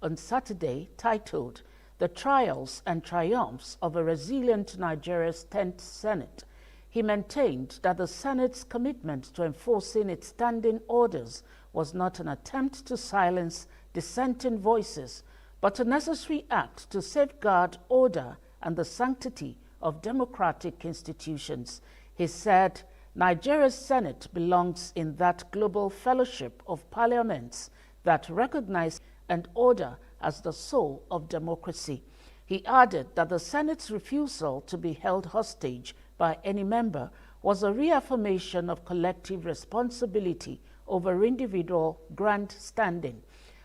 on Saturday titled "The Trials and Triumphs of a Resilient Nigeria's 10th Senate." He maintained that the Senate's commitment to enforcing its standing orders was not an attempt to silence dissenting voices, but a necessary act to safeguard order and the sanctity of democratic institutions. He said, Nigeria's Senate belongs in that global fellowship of parliaments that recognize and order as the soul of democracy. He added that the Senate's refusal to be held hostage by any member was a reaffirmation of collective responsibility over individual grandstanding.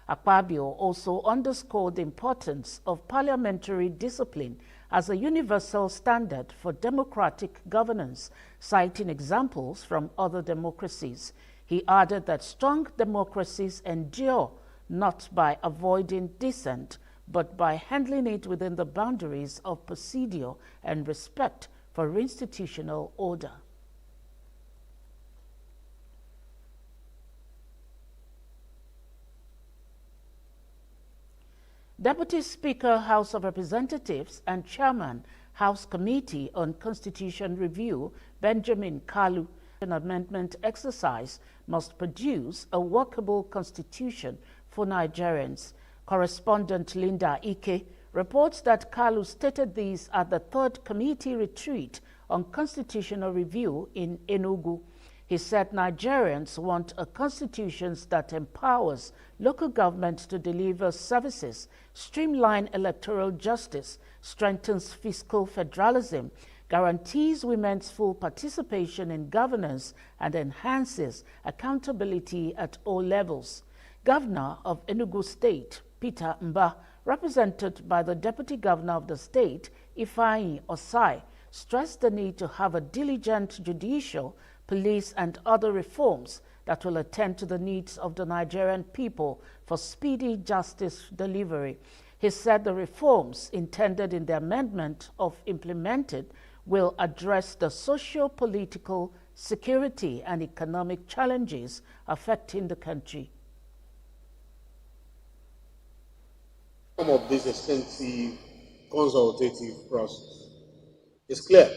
Akpabio also underscored the importance of parliamentary discipline as a universal standard for democratic governance, citing examples from other democracies. He added that strong democracies endure not by avoiding dissent, but by handling it within the boundaries of procedure and respect for institutional order. Deputy Speaker, House of Representatives and Chairman, House Committee on Constitution Review, Benjamin Kalu, an amendment exercise must produce a workable constitution for Nigerians. Correspondent Linda Ike reports that Kalu stated this at the third committee retreat on constitutional review in Enugu. He said Nigerians want a constitution that empowers local government to deliver services, streamline electoral justice, strengthens fiscal federalism, guarantees women's full participation in governance, and enhances accountability at all levels. Governor of Enugu State, Peter Mba, represented by the Deputy Governor of the state, Ifeanyi Osai, stressed the need to have a diligent judicial, police, and other reforms that will attend to the needs of the Nigerian people for speedy justice delivery. He said the reforms intended in the amendment of implemented will address the socio-political, security, and economic challenges affecting the country. Some of this extensive consultative process is clear.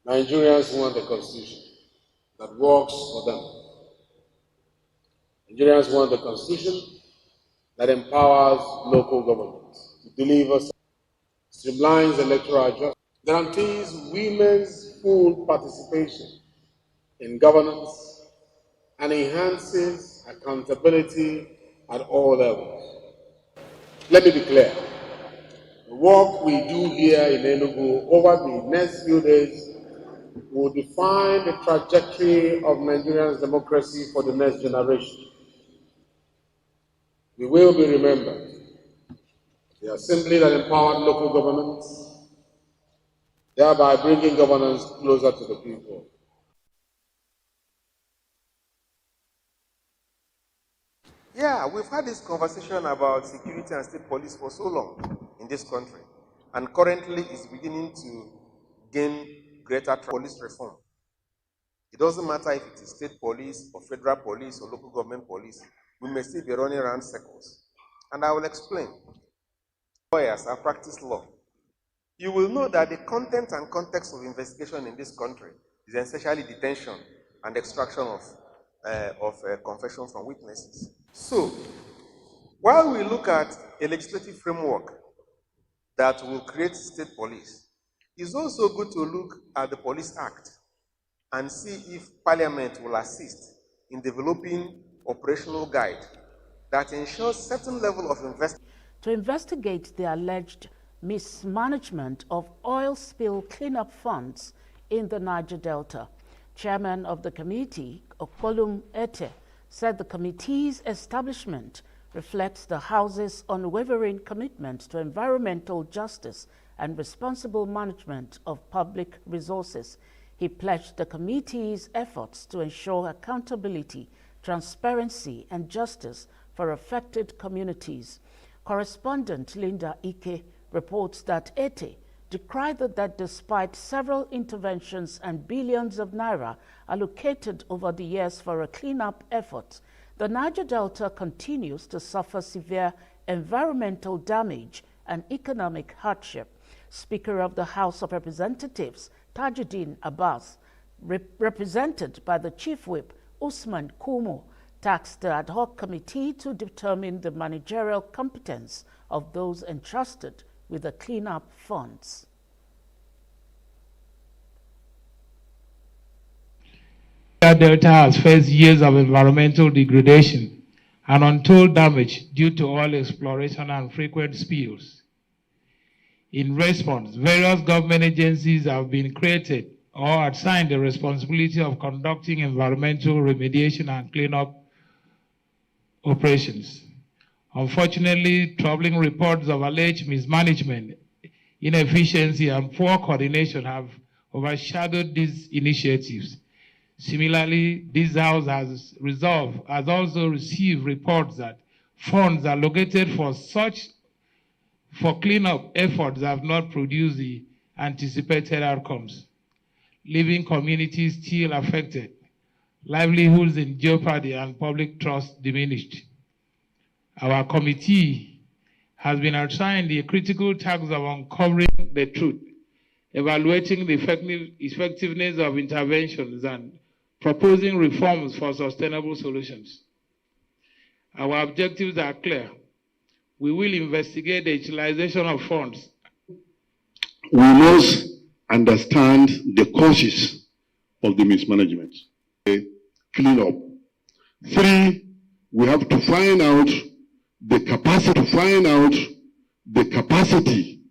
Nigerians want a constitution that works for them. Nigerians want a constitution that empowers local governments to deliver, streamlines electoral justice, guarantees women's full participation in governance, and enhances accountability at all levels. Let me be clear. The work we do here in Enugu over the next few days will define the trajectory of Nigeria's democracy for the next generation. We will be remembered. The assembly that empowered local governments, thereby bringing governance closer to the people. Yeah, we've had this conversation about security and state police for so long in this country, and currently it's beginning to gain greater police reform. It doesn't matter if it is state police or federal police or local government police, we may still be running around circles. And I will explain. Lawyers have practiced law. You will know that the content and context of investigation in this country is essentially detention and extraction of confession from witnesses. So, while we look at a legislative framework that will create state police, it's also good to look at the Police Act and see if Parliament will assist in developing operational guide that ensures certain level of investment. To investigate the alleged mismanagement of oil spill cleanup funds in the Niger Delta, Chairman of the committee, Okolum Ete, said the committee's establishment reflects the House's unwavering commitment to environmental justice and responsible management of public resources. He pledged the committee's efforts to ensure accountability, transparency, and justice for affected communities. Correspondent Linda Ike reports that Ete decried that despite several interventions and billions of naira allocated over the years for a cleanup effort, the Niger Delta continues to suffer severe environmental damage and economic hardship. Speaker of the House of Representatives, Tajuddin Abbas, represented by the Chief Whip, Usman Kumo, tasked the ad hoc committee to determine the managerial competence of those entrusted with the cleanup funds. Delta has faced years of environmental degradation and untold damage due to oil exploration and frequent spills. In response, various government agencies have been created or assigned the responsibility of conducting environmental remediation and cleanup operations. Unfortunately, troubling reports of alleged mismanagement, inefficiency, and poor coordination have overshadowed these initiatives. Similarly, this House has also received reports that funds allocated for cleanup efforts have not produced the anticipated outcomes, leaving communities still affected, livelihoods in jeopardy, and public trust diminished. Our committee has been assigned the critical task of uncovering the truth, evaluating the effectiveness of interventions, and proposing reforms for sustainable solutions. Our objectives are clear. We will investigate the utilization of funds. We must understand the causes of the mismanagement. Clean up. 3, we have to find out the capacity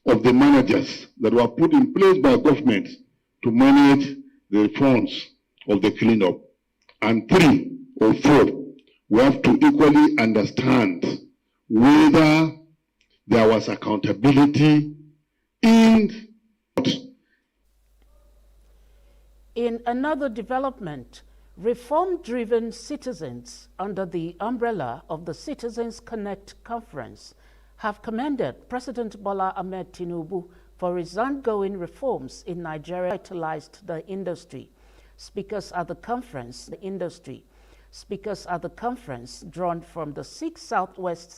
of the managers that were put in place by government to manage the funds of the cleanup. And 3 or 4, we have to equally understand whether there was accountability in another development, reform-driven citizens under the umbrella of the Citizens Connect Conference have commended President Bola Ahmed Tinubu for his ongoing reforms in Nigeria, revitalized the industry. Speakers at the conference, drawn from the 6 Southwest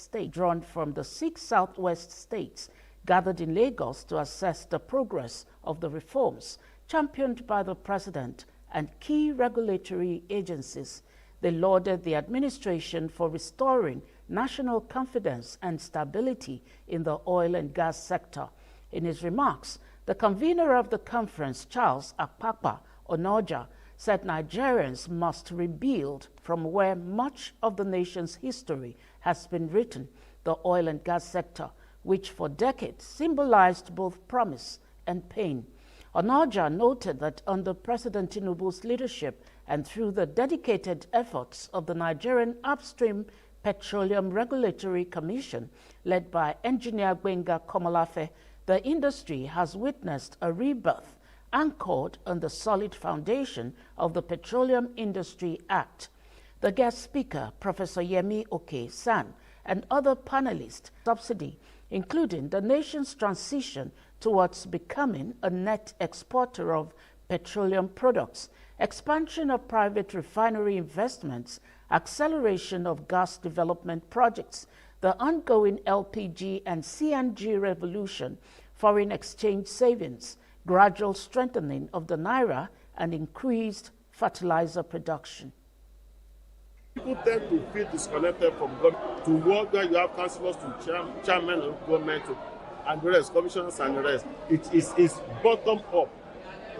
states, gathered in Lagos to assess the progress of the reforms championed by the president and key regulatory agencies. They lauded the administration for restoring national confidence and stability in the oil and gas sector. In his remarks, the convener of the conference, Charles Akpakpa Onoja, said Nigerians must rebuild from where much of the nation's history has been written, the oil and gas sector, which for decades symbolized both promise and pain. Onoja noted that under President Tinubu's leadership and through the dedicated efforts of the Nigerian Upstream Petroleum Regulatory Commission, led by engineer Gbenga Komolafe, the industry has witnessed a rebirth anchored on the solid foundation of the Petroleum Industry Act. The guest speaker, Professor Yemi Oke-San, and other panelists, subsidy, including the nation's transition towards becoming a net exporter of petroleum products, expansion of private refinery investments, acceleration of gas development projects, the ongoing LPG and CNG revolution, foreign exchange savings, gradual strengthening of the naira, and increased fertilizer production. People tend to feel disconnected from government to work where you have councillors to chairman of government and the rest, commissioners and the rest. It is bottom up.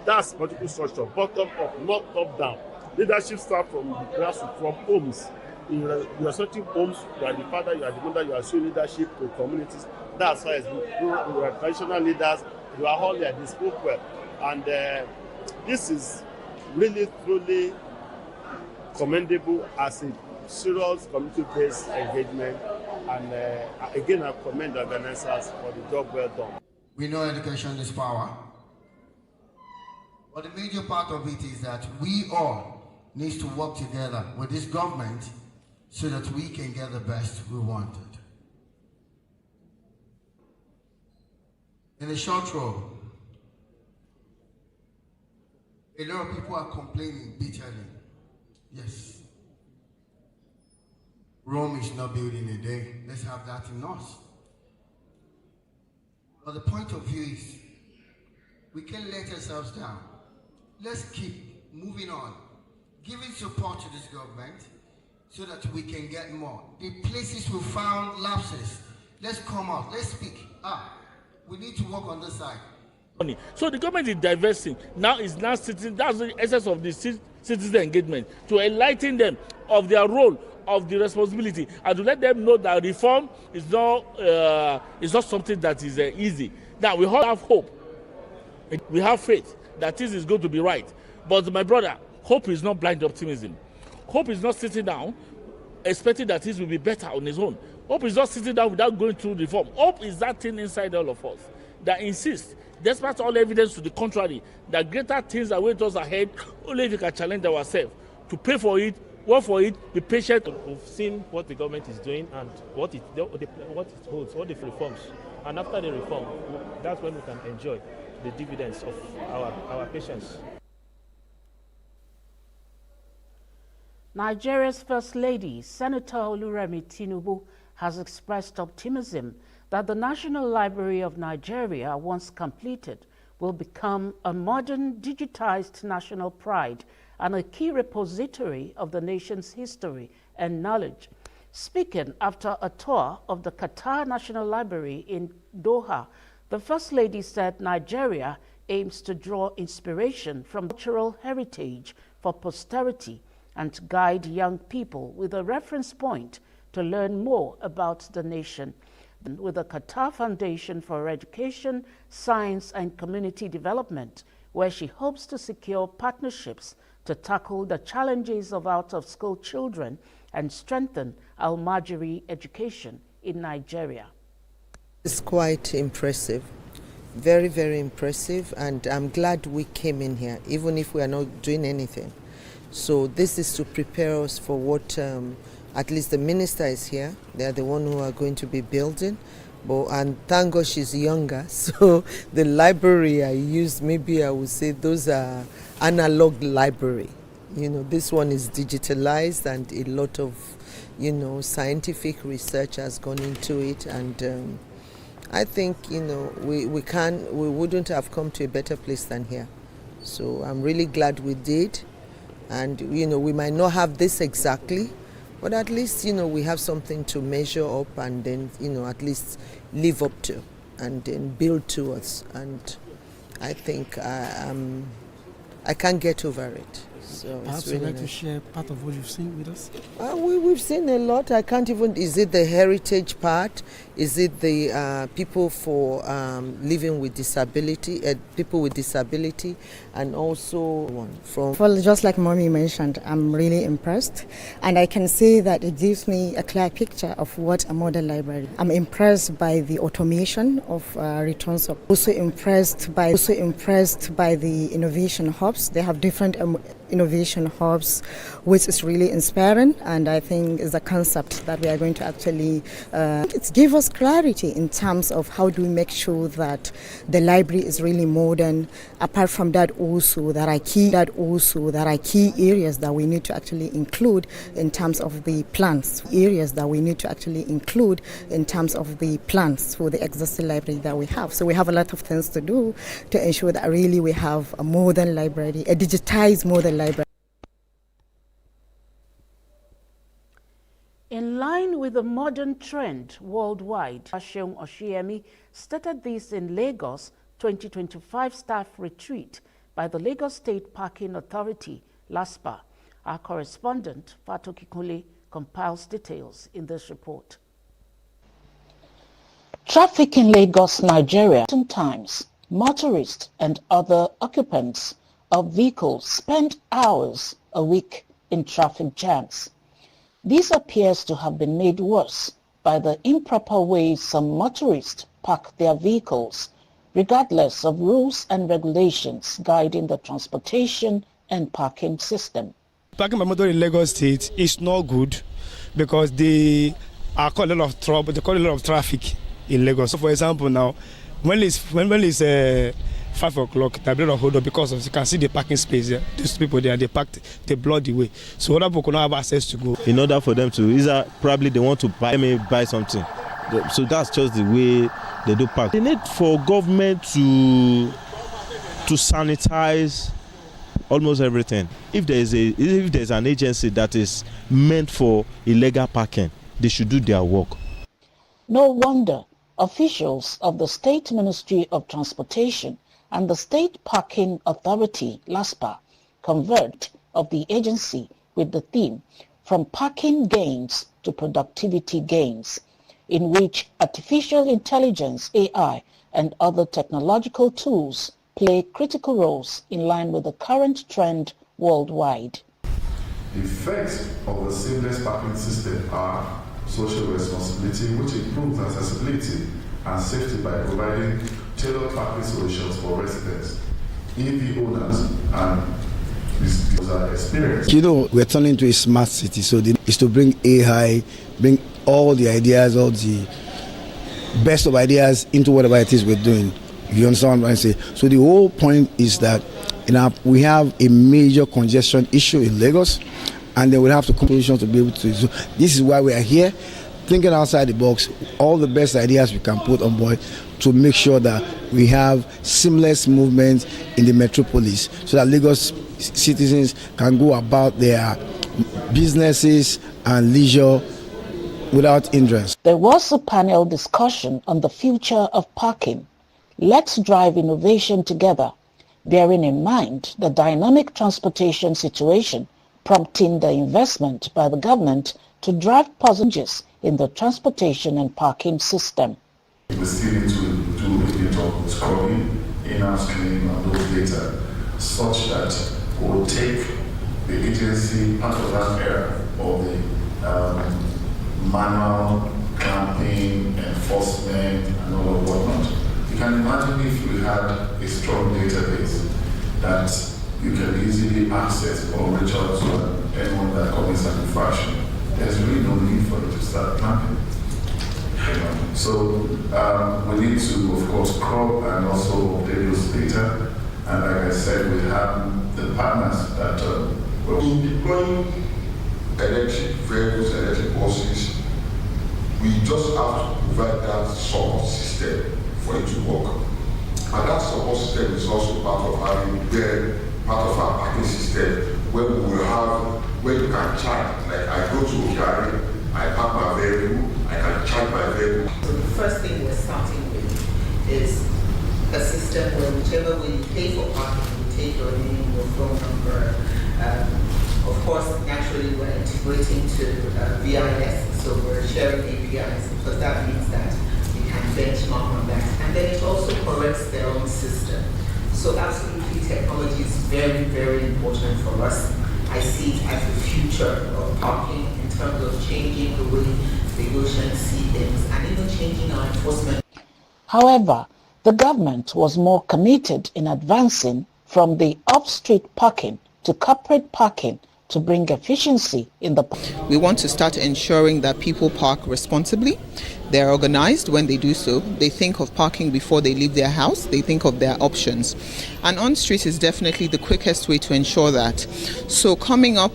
That's political structure, bottom up, not top down. Leadership starts from the grassroots, from homes. You are certain homes, you are the father, you are the mother, you are showing leadership to communities. That's why you are traditional leaders, you are all there, they spoke well. And this is really, truly commendable as a serious community-based engagement. And again, I commend the organizers for the job well done. We know education is power. But the major part of it is that we all need to work together with this government so that we can get the best we wanted. In the short run, a lot of people are complaining bitterly. Yes. Rome is not built in a day. Let's have that in us. But the point of view is, we can't let ourselves down. Let's keep moving on, giving support to this government so that we can get more. The places we found lapses, let's come out, let's speak. We need to work on this side. So the government is divesting. Now is now sitting, that's the essence of the citizen engagement, to enlighten them of their role, of the responsibility, and to let them know that reform is not something that is easy. Now we all have hope. We have faith that this is going to be right. But my brother, hope is not blind optimism. Hope is not sitting down expecting that this will be better on his own. Hope is not sitting down without going through reform. Hope is that thing inside all of us that insists, despite all evidence to the contrary, that greater things await us ahead only if we can challenge ourselves to pay for it, work for it, be patient. We've seen what the government is doing and what it holds, all the reforms. And after the reform, that's when we can enjoy the dividends of our patience. Nigeria's First Lady, Senator Oluremi Tinubu, has expressed optimism that the National Library of Nigeria, once completed, will become a modern, digitized national pride and a key repository of the nation's history and knowledge. Speaking after a tour of the Qatar National Library in Doha, the First Lady said Nigeria aims to draw inspiration from cultural heritage for posterity and to guide young people with a reference point to learn more about the nation. With the Qatar Foundation for Education, Science and Community Development, where she hopes to secure partnerships to tackle the challenges of out-of-school children and strengthen Al-Majiri education in Nigeria. It's quite impressive, very, very impressive, and I'm glad we came in here, even if we are not doing anything. So this is to prepare us for what, at least the minister is here. They are the one who are going to be building. And thank God she's younger. So the library I used, maybe I would say those are analog library. You know, this one is digitalized and a lot of, scientific research has gone into it. And I think, we wouldn't have come to a better place than here. So I'm really glad we did. And, we might not have this exactly, but at least, we have something to measure up and then, at least live up to and then build towards. And I think I can't get over it. So perhaps really you'd like to share part of what you've seen with us? We've seen a lot. I can't even, is it the heritage part? Is it the people for living with disability, people with disability, and also from... Well, just like Mommy mentioned, I'm really impressed. And I can say that it gives me a clear picture of what a modern library. I'm impressed by the automation of returns. Also impressed by the innovation hubs. They have different innovation hubs, which is really inspiring, and I think is a concept that we are going to actually it gives us clarity in terms of how do we make sure that the library is really modern. Apart from that, also there are key areas that we need to actually include in terms of the plans. Areas that we need to actually include in terms of the plans for the existing library that we have. So we have a lot of things to do to ensure that really we have a modern library, a digitized modern library. In line with the modern trend worldwide, Seun Oshiemi stated this in Lagos 2025 staff retreat by the Lagos State Parking Authority, LASPA. Our correspondent, Fatoki Kule, compiles details in this report. Traffic in Lagos, Nigeria. Sometimes motorists and other occupants of vehicles spend hours a week in traffic jams. This appears to have been made worse by the improper way some motorists park their vehicles, regardless of rules and regulations guiding the transportation and parking system. Parking by motor in Lagos State is not good because they are causing a lot of trouble. They cause a lot of traffic in Lagos. So, for example, now when it's 5 o'clock, they'll be able to hold up because of, you can see the parking space there. These people there, they parked, they blocked the way. So other people cannot have access to go. In order for them to, either probably they want to buy something. So that's just the way they do park. They need for government to sanitize almost everything. If there's an agency that is meant for illegal parking, they should do their work. No wonder officials of the State Ministry of Transportation and the State Parking Authority, LASPA, convert of the agency with the theme from parking gains to productivity gains, in which artificial intelligence, AI, and other technological tools play critical roles in line with the current trend worldwide. The effects of the seamless parking system are social responsibility, which improves accessibility and safety by providing tailored parking solutions for residents, EV owners, and user experience. You know, we're turning into a smart city, so it's to bring AI, bring all the ideas, all the best of ideas into whatever it is we're doing. You understand what I'm saying? So the whole point is that we have a major congestion issue in Lagos, and then we'll have to come to solutions to be able to. So this is why we are here, thinking outside the box, all the best ideas we can put on board to make sure that we have seamless movement in the metropolis, so that Lagos citizens can go about their businesses and leisure without hindrance. There was a panel discussion on the future of parking. Let's drive innovation together, bearing in mind the dynamic transportation situation, prompting the investment by the government to drive changes in the transportation and parking system. We still need to do a bit of scrubbing, in-house cleaning of those data, such that we'll take the agency out of that era of the manual clamping, enforcement, and all of whatnot. You can imagine if we had a strong database that you can easily access or reach out to anyone that commits an infraction. There's really no need for you to start clamping. So we need to, of course, crop and also update those data. And like I said, we have the partners that will be deploying electric vehicles, electric buses. We just have to provide that support system for it to work. And that support system is also part of part of our parking system, where we will have, where you can charge. Like I go to Okari, I park my vehicle, I can charge my vehicle. So the first thing we're starting with is a system where whichever way you pay for parking, you take your name, your phone number. Of course, naturally, we're integrating to VIS, so we're sharing APIs, because that means that we can benchmark on that. And then it also corrects their own system. So absolutely, technology is very, very important for us. I see it as the future of parking in terms of changing the way Lagosians see things and even changing our enforcement. However, the government was more committed in advancing from the off-street parking to corporate parking to bring efficiency in the park. We want to start ensuring that people park responsibly. They're organized when they do so. They think of parking before they leave their house. They think of their options. And on-street is definitely the quickest way to ensure that. So coming up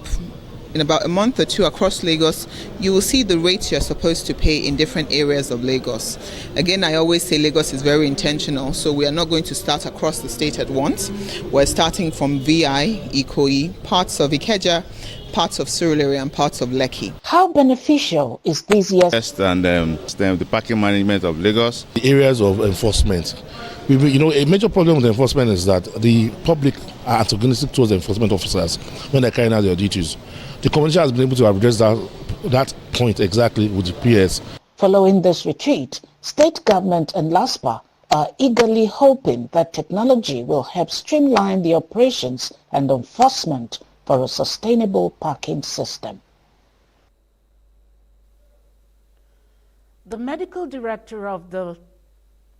in about a month or two across Lagos, you will see the rates you're supposed to pay in different areas of Lagos. Again, I always say Lagos is very intentional, so we are not going to start across the state at once. We're starting from VI, Ikoyi, parts of Ikeja, parts of Surulere, and parts of Lekki. How beneficial is this year's and the parking management of Lagos? The areas of enforcement. A major problem with enforcement is that the public are antagonistic towards the enforcement officers when they're carrying out their duties. The community has been able to address that point exactly with the PS. Following this retreat, state government and LASPA are eagerly hoping that technology will help streamline the operations and enforcement for a sustainable parking system. The medical director of the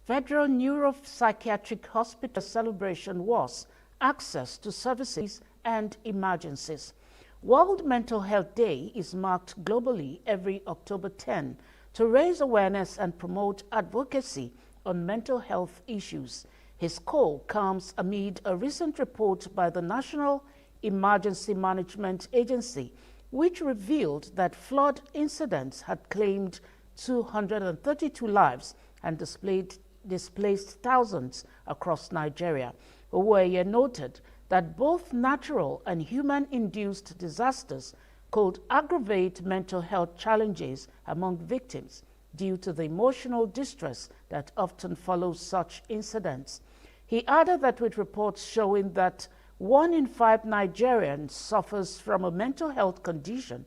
Federal Neuropsychiatric Hospital celebration was access to services and emergencies. World Mental Health Day is marked globally every October 10 to raise awareness and promote advocacy on mental health issues. His call comes amid a recent report by the National Emergency Management Agency, which revealed that flood incidents had claimed 232 lives and displaced thousands across Nigeria. Oweye noted that both natural and human-induced disasters could aggravate mental health challenges among victims due to the emotional distress that often follows such incidents. He added that with reports showing that 1 in 5 Nigerians suffers from a mental health condition,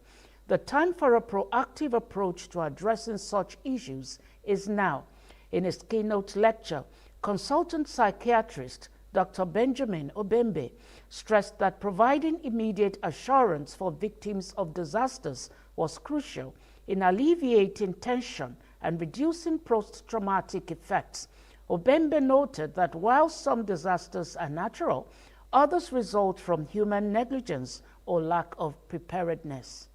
the time for a proactive approach to addressing such issues is now. In his keynote lecture, consultant psychiatrist Dr. Benjamin Obembe stressed that providing immediate assurance for victims of disasters was crucial in alleviating tension and reducing post-traumatic effects. Obembe noted that while some disasters are natural, others result from human negligence or lack of preparedness.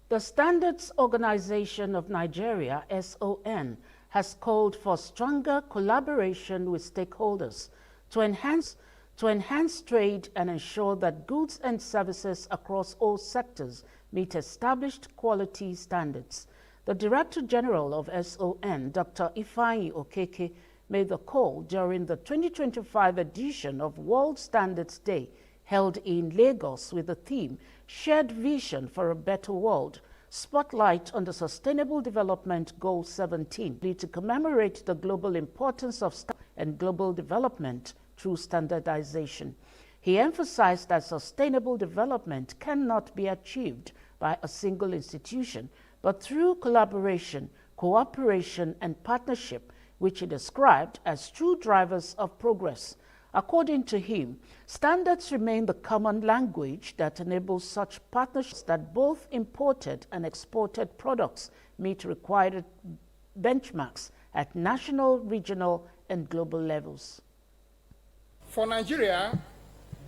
The Standards Organization of Nigeria, SON, has called for stronger collaboration with stakeholders to enhance trade and ensure that goods and services across all sectors meet established quality standards. The Director General of SON, Dr. Ifeanyi Okeke, made the call during the 2025 edition of World Standards Day held in Lagos with the theme Shared Vision for a Better World, spotlight on the Sustainable Development Goal 17 to commemorate the global importance of and global development through standardization. He emphasized that sustainable development cannot be achieved by a single institution, but through collaboration, cooperation, and partnership, which he described as true drivers of progress. According to him, standards remain the common language that enables such partnerships that both imported and exported products meet required benchmarks at national, regional, and global levels. For Nigeria,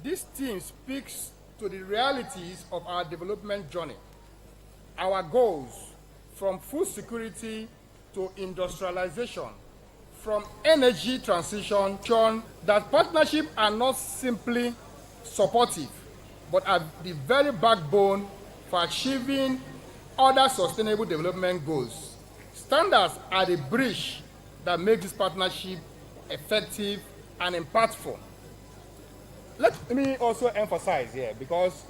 this theme speaks to the realities of our development journey. Our goals, from food security to industrialization, from energy transition, that partnerships are not simply supportive, but are the very backbone for achieving other sustainable development goals. Standards are the bridge that makes this partnership effective and impactful. let me also emphasize here, because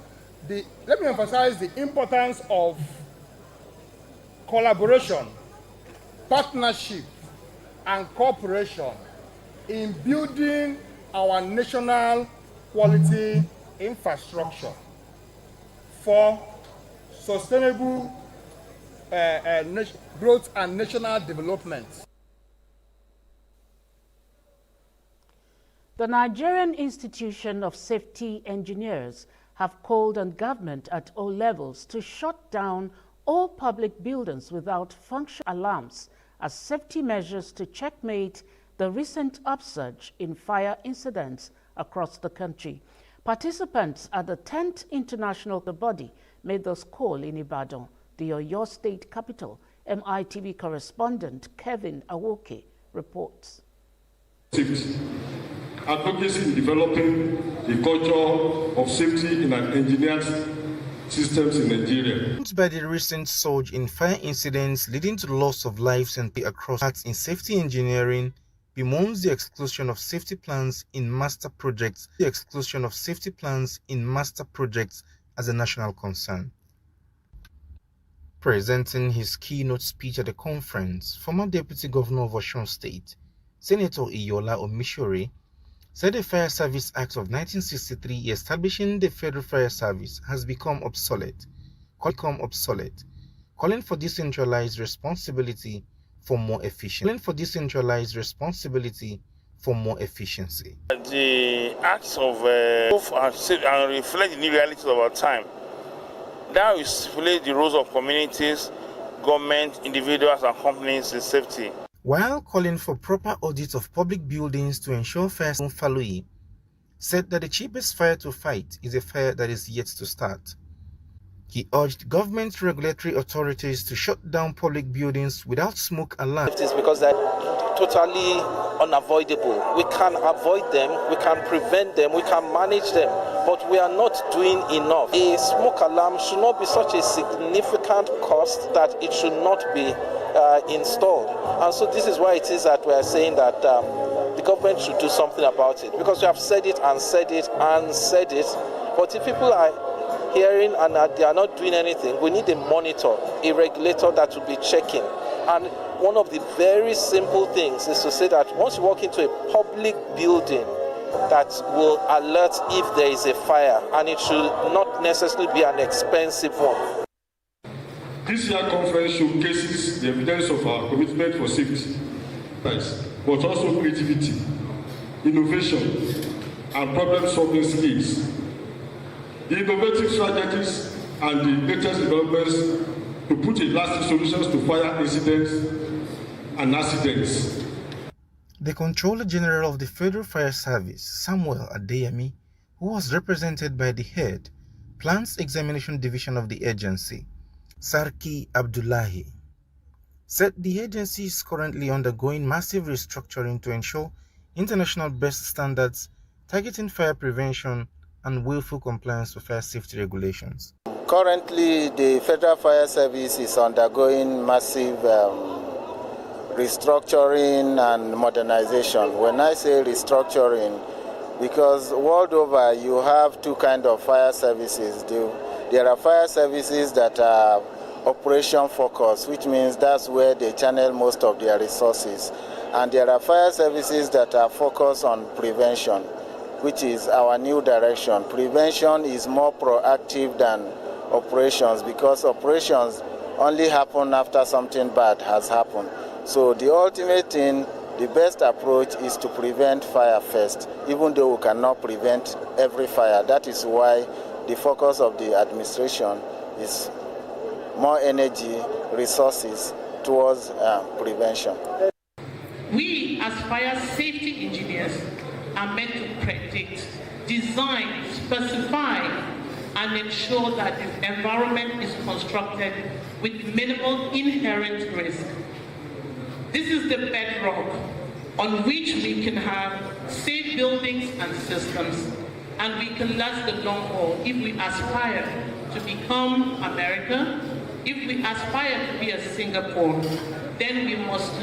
let me emphasize the importance of collaboration, partnership, and cooperation in building our national quality infrastructure for sustainable growth and national development. The Nigerian Institution of Safety Engineers have called on government at all levels to shut down all public buildings without functional alarms as safety measures to checkmate the recent upsurge in fire incidents across the country. Participants at the 10th International Body made this call in Ibadan, the Oyo State capital. MITV correspondent Kevin Awoke reports. Safety. Advocacy in developing a culture of safety in an engineered systems in Nigeria. By the recent surge in fire incidents leading to the loss of lives and across arts in safety engineering, bemoans the exclusion of safety plans in master projects. The exclusion of safety plans in master projects as a national concern. Presenting his keynote speech at the conference, former Deputy Governor of Osun State, Senator Iyola Omishore, said the Fire Service Act of 1963 establishing the Federal Fire Service has become obsolete, calling for decentralized responsibility for more efficiency. The acts of move and reflect the new realities of our time. That will stipulate the roles of communities, government, individuals, and companies in safety. While calling for proper audit of public buildings to ensure fire, Faloyi said that the cheapest fire to fight is a fire that is yet to start. He urged government regulatory authorities to shut down public buildings without smoke alarm. It is because they're totally unavoidable. We can avoid them, we can prevent them, we can manage them, but we are not doing enough. A smoke alarm should not be such a significant cost that it should not be installed. And so this is why it is that we are saying that the government should do something about it, because we have said it and said it and said it, but if people are hearing and they are not doing anything, we need a monitor, a regulator that will be checking. And one of the very simple things is to say that once you walk into a public building, that will alert if there is a fire, and it should not necessarily be an expensive one. This year's conference showcases the evidence of our commitment for safety, but also creativity, innovation, and problem-solving skills. The innovative strategies and the latest developments to put in lasting solutions to fire incidents and accidents. The Controller General of the Federal Fire Service, Samuel Adeyemi, who was represented by the head, Plans Examination Division of the agency, Sarki Abdullahi, said the agency is currently undergoing massive restructuring to ensure international best standards targeting fire prevention and willful compliance with fire safety regulations. Currently, the Federal Fire Service is undergoing massive restructuring and modernization. When I say restructuring, because world over you have two kinds of fire services. There are fire services that are operation focused, which means that's where they channel most of their resources. And there are fire services that are focused on prevention, which is our new direction. Prevention is more proactive than operations, because operations only happen after something bad has happened. So the ultimate thing, the best approach is to prevent fire first, even though we cannot prevent every fire. That is why the focus of the administration is more energy, resources towards prevention. We as fire safety engineers are meant to predict, design, specify, and ensure that the environment is constructed with minimal inherent risk. This is the bedrock on which we can have safe buildings and systems, and we can last the long haul if we aspire to become America, if we aspire to be a Singapore, then we must.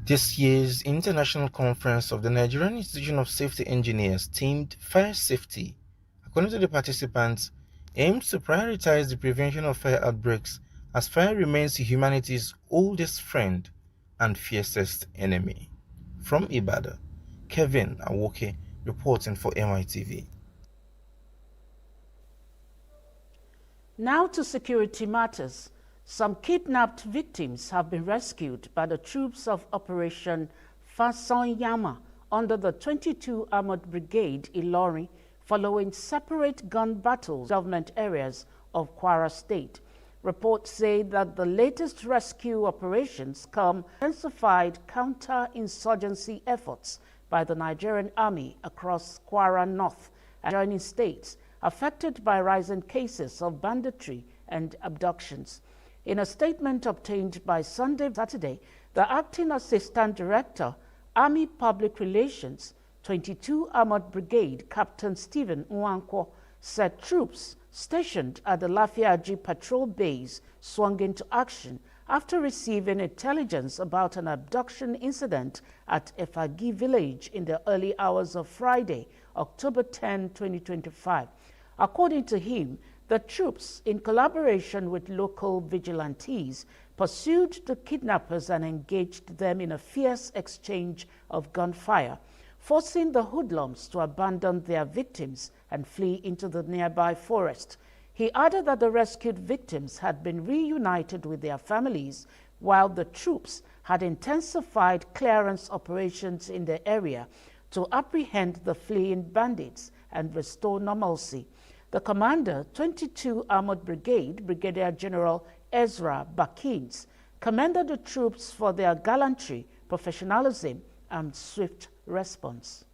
This year's International Conference of the Nigerian Institution of Safety Engineers, themed Fire Safety, according to the participants, aims to prioritize the prevention of fire outbreaks as fire remains humanity's oldest friend and fiercest enemy. From Ibadan, Kevin Awoke reporting for MITV. Now to security matters. Some kidnapped victims have been rescued by the troops of Operation Fasonyama under the 22 Armored Brigade Ilorin following separate gun battles in government areas of Kwara State. Reports say that the latest rescue operations come intensified counter-insurgency efforts by the Nigerian Army across Kwara North and adjoining states affected by rising cases of banditry and abductions. In a statement obtained by Saturday, the Acting Assistant Director, Army Public Relations, 22 Armored Brigade Captain Stephen Nwankwo, said troops stationed at the Lafiaji Patrol Base swung into action after receiving intelligence about an abduction incident at Efagi village in the early hours of Friday, October 10, 2025. According to him, the troops, in collaboration with local vigilantes, pursued the kidnappers and engaged them in a fierce exchange of gunfire, forcing the hoodlums to abandon their victims and flee into the nearby forest. He added that the rescued victims had been reunited with their families, while the troops had intensified clearance operations in the area to apprehend the fleeing bandits and restore normalcy. The commander, 22 Armored Brigade, Brigadier General Ezra Bakins, commended the troops for their gallantry, professionalism, and swift response.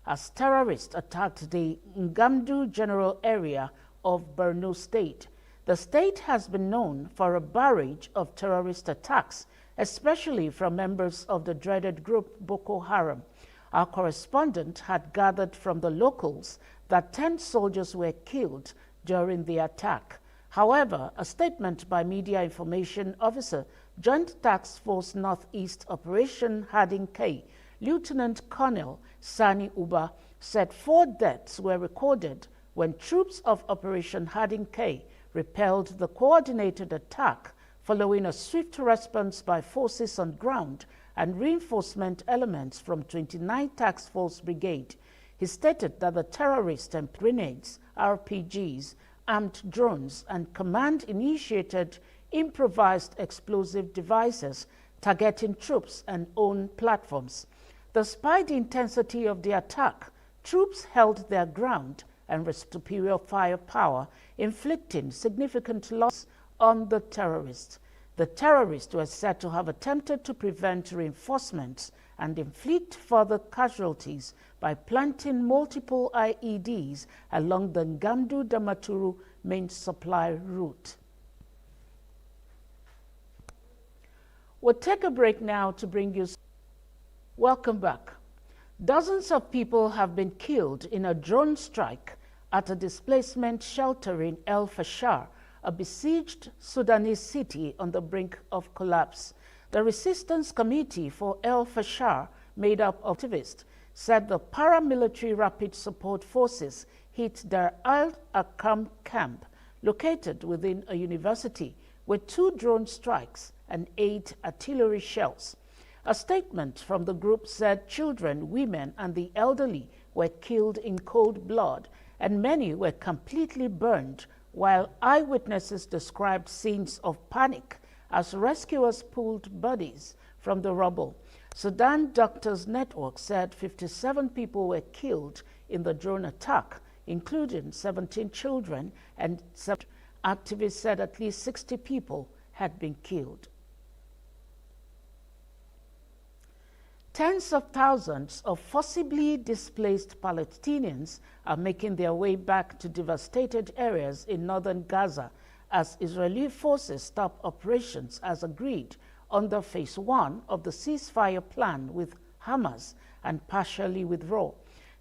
As terrorists attacked the Ngamdu general area of Borno State, the state has been known for a barrage of terrorist attacks, especially from members of the dreaded group Boko Haram. Our correspondent had gathered from the locals that 10 soldiers were killed during the attack. However, a statement by Media Information Officer, Joint Task Force Northeast Operation Harding K, Lieutenant Colonel Sani Uba, said 4 deaths were recorded when troops of Operation Harding K repelled the coordinated attack following a swift response by forces on ground and reinforcement elements from 29 Task Force Brigade. He stated that the terrorists employed grenades, RPGs, armed drones, and command-initiated improvised explosive devices targeting troops and own platforms. Despite the intensity of the attack, troops held their ground and with superior firepower, inflicting significant loss on the terrorists. The terrorists were said to have attempted to prevent reinforcements and inflict further casualties by planting multiple IEDs along the Ngamdu-Damaturu main supply route. We'll take a break now to bring you. Welcome back. Dozens of people have been killed in a drone strike at a displacement shelter in El Fasher, a besieged Sudanese city on the brink of collapse. The Resistance Committee for El Fasher, made up of activists, said the paramilitary rapid support forces hit their Al-Akam camp, located within a university, with 2 drone strikes and 8 artillery shells. A statement from the group said children, women, and the elderly were killed in cold blood, and many were completely burned, while eyewitnesses described scenes of panic as rescuers pulled bodies from the rubble. Sudan Doctors Network said 57 people were killed in the drone attack, including 17 children, and activists said at least 60 people had been killed. Tens of thousands of forcibly displaced Palestinians are making their way back to devastated areas in northern Gaza as Israeli forces stop operations as agreed under Phase 1 of the ceasefire plan with Hamas and partially withdraw.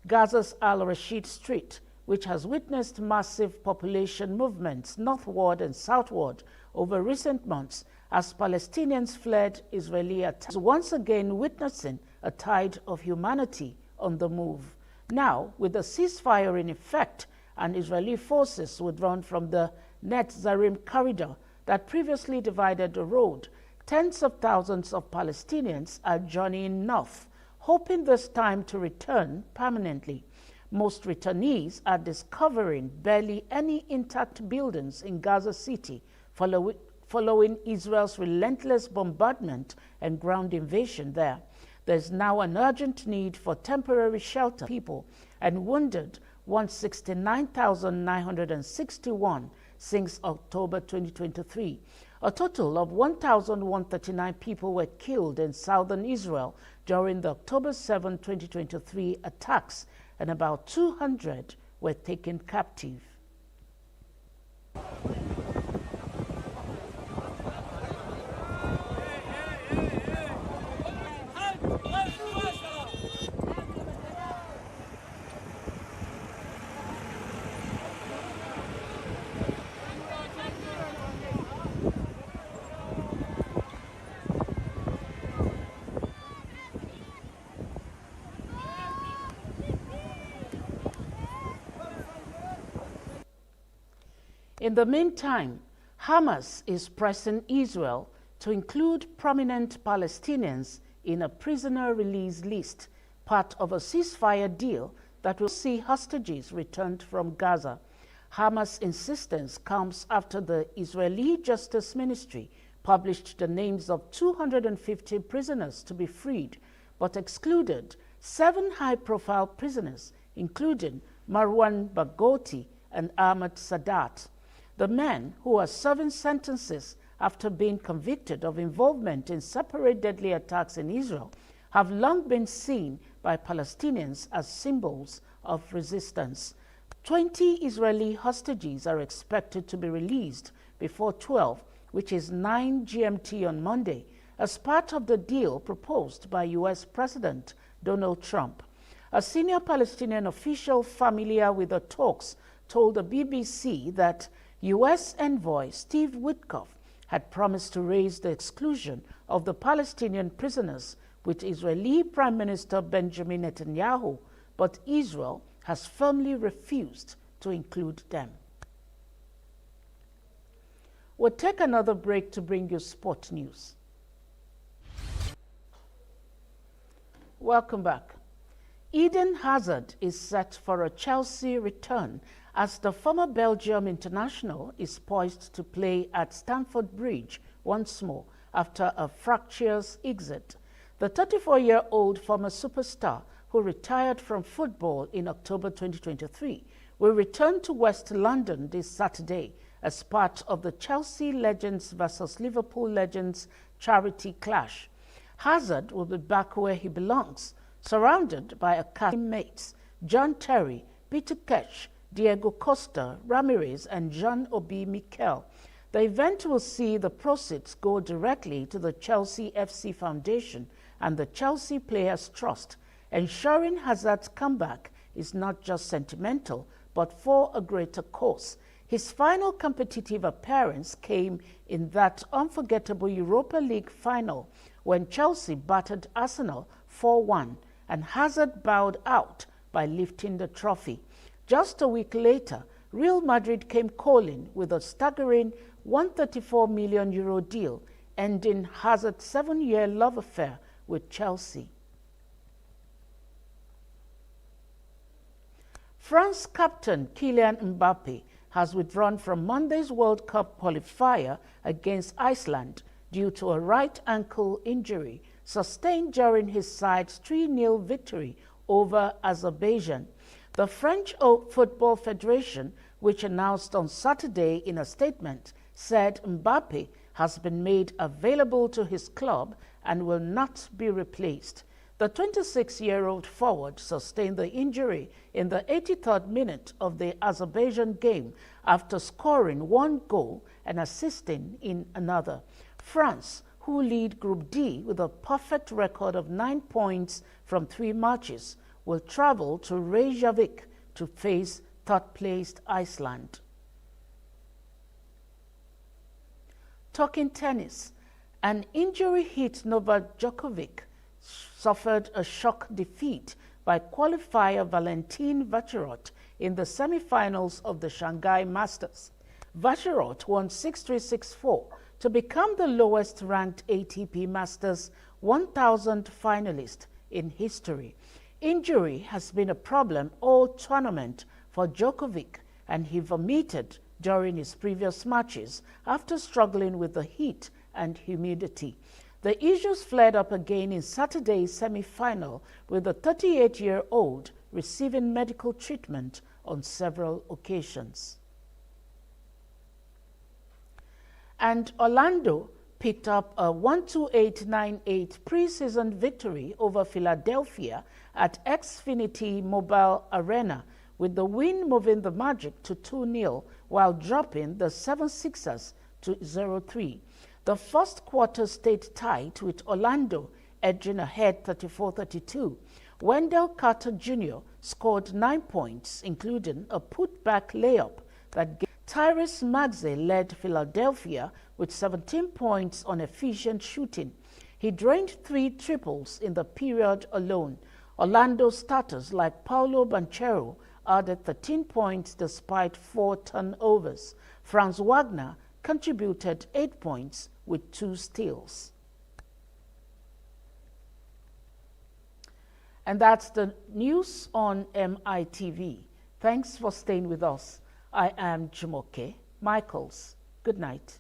Gaza's Al-Rashid Street, which has witnessed massive population movements northward and southward over recent months, as Palestinians fled Israeli attacks, once again witnessing a tide of humanity on the move. Now, with the ceasefire in effect and Israeli forces withdrawn from the Netzarim corridor that previously divided the road, tens of thousands of Palestinians are journeying north, hoping this time to return permanently. Most returnees are discovering barely any intact buildings in Gaza City following Israel's relentless bombardment and ground invasion there. There's now an urgent need for temporary shelter for people, and wounded 169,961 since October 2023. A total of 1,139 people were killed in southern Israel during the October 7, 2023 attacks, and about 200 were taken captive. In the meantime, Hamas is pressing Israel to include prominent Palestinians in a prisoner release list, part of a ceasefire deal that will see hostages returned from Gaza. Hamas' insistence comes after the Israeli Justice Ministry published the names of 250 prisoners to be freed, but excluded 7 high-profile prisoners, including Marwan Barghouti and Ahmad Sadat. The men, who are serving sentences after being convicted of involvement in separate deadly attacks in Israel, have long been seen by Palestinians as symbols of resistance. 20 Israeli hostages are expected to be released before 12, which is 9 GMT on Monday, as part of the deal proposed by U.S. President Donald Trump. A senior Palestinian official familiar with the talks told the BBC that U.S. envoy Steve Witkoff had promised to raise the exclusion of the Palestinian prisoners with Israeli Prime Minister Benjamin Netanyahu, but Israel has firmly refused to include them. We'll take another break to bring you sport news. Welcome back. Eden Hazard is set for a Chelsea return as the former Belgium international is poised to play at Stamford Bridge once more after a fractious exit. The 34-year-old former superstar, who retired from football in October 2023, will return to West London this Saturday as part of the Chelsea Legends versus Liverpool Legends charity clash. Hazard will be back where he belongs, surrounded by a cast of teammates: John Terry, Peter Cech, Diego Costa, Ramirez, and Jean Obi Mikel. The event will see the proceeds go directly to the Chelsea FC Foundation and the Chelsea Players Trust, ensuring Hazard's comeback is not just sentimental, but for a greater cause. His final competitive appearance came in that unforgettable Europa League final when Chelsea battered Arsenal 4-1, and Hazard bowed out by lifting the trophy. Just a week later, Real Madrid came calling with a staggering €134 million deal, ending Hazard's 7-year love affair with Chelsea. France captain Kylian Mbappe has withdrawn from Monday's World Cup qualifier against Iceland due to a right ankle injury sustained during his side's 3-0 victory over Azerbaijan. The French Football Federation, which announced on Saturday in a statement, said Mbappe has been made available to his club and will not be replaced. The 26-year-old forward sustained the injury in the 83rd minute of the Azerbaijan game after scoring 1 goal and assisting in another. France, who lead Group D with a perfect record of 9 points from 3 matches, will travel to Reykjavik to face third-placed Iceland. Talking tennis, An injury hit Novak Djokovic suffered a shock defeat by qualifier Valentin Vacherot in the semi-finals of the Shanghai Masters. Vacherot won 6-3, 6-4 to become the lowest-ranked ATP Masters 1000 finalist in history. Injury has been a problem all tournament for Djokovic, and he vomited during his previous matches after struggling with the heat and humidity. The issues flared up again in Saturday's semi-final, with the 38-year-old receiving medical treatment on several occasions. And Orlando picked up a 128-98 preseason victory over Philadelphia at Xfinity Mobile Arena, with the win moving the Magic to 2-0 while dropping the 76ers to 0-3. The first quarter stayed tight, with Orlando edging ahead 34-32. Wendell Carter Jr. scored 9 points, including a putback layup that gave Tyrese Maxey led Philadelphia with 17 points on efficient shooting. He drained 3 triples in the period alone. Orlando starters like Paolo Banchero added 13 points despite 4 turnovers. Franz Wagner contributed 8 points with 2 steals. And that's the news on MITV. Thanks for staying with us. I am Jumoke Michaels. Good night.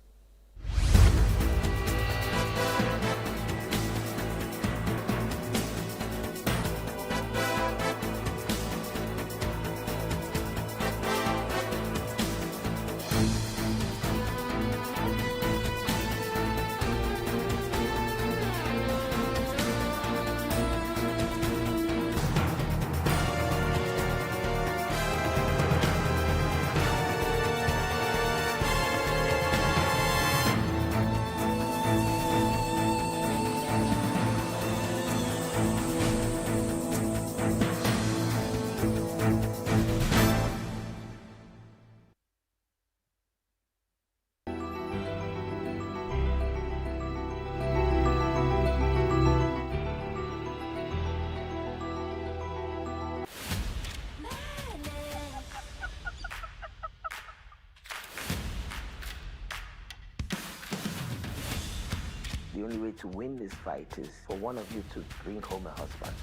The only way to win this fight is for one of you to bring home a husband.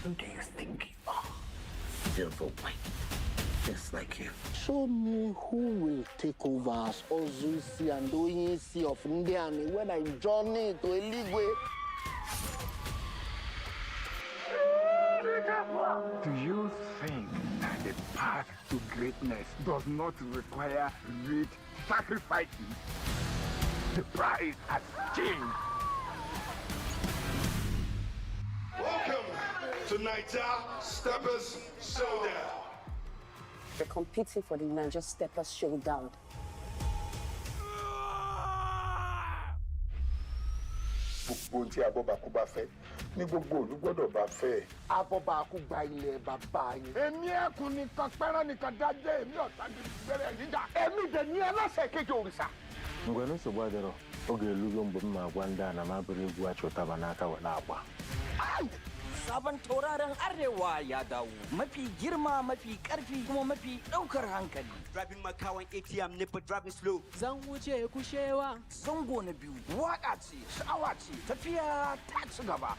Who do you think you are? Silver white, just like you. Show me who will take over as Ozusi and Oyinsi of Ndiani when I journey to Eligwe. Do you think that the path to greatness does not require great sacrifices? The price has changed. Welcome to Niger Steppers Showdown. We're competing for the Niger Steppers Showdown. Gbogbo tí Abọ́bakú bá fẹ́ ní gbogbo ìlú gbọ́dọ̀ bá fẹ́. Abọ́bakú gba ilẹ̀ bàbá yín. Èmi ẹkùn nìkan pẹ́rẹ́ nìkan dájẹ́ èmi ọ̀tá bẹ̀rẹ̀ níjà. Èmi dẹ̀ ní ẹlẹ́sẹ̀ kejì òrìṣà. Mgbe nsogbu adịrọ, oge elugo mgbe m na-agwa ndị a na m abụrụ egwu achụtaba n'aka were agba. Sabon tauraron Arewa ya dawo. Mafi girma, mafi karfi, kuma mafi daukar hankali. Driving makawan ATM ne for driving slow. Zan wuce kushewa. Zango na biyu. Waka ce, sha'awa ce, tafiya ta ci gaba.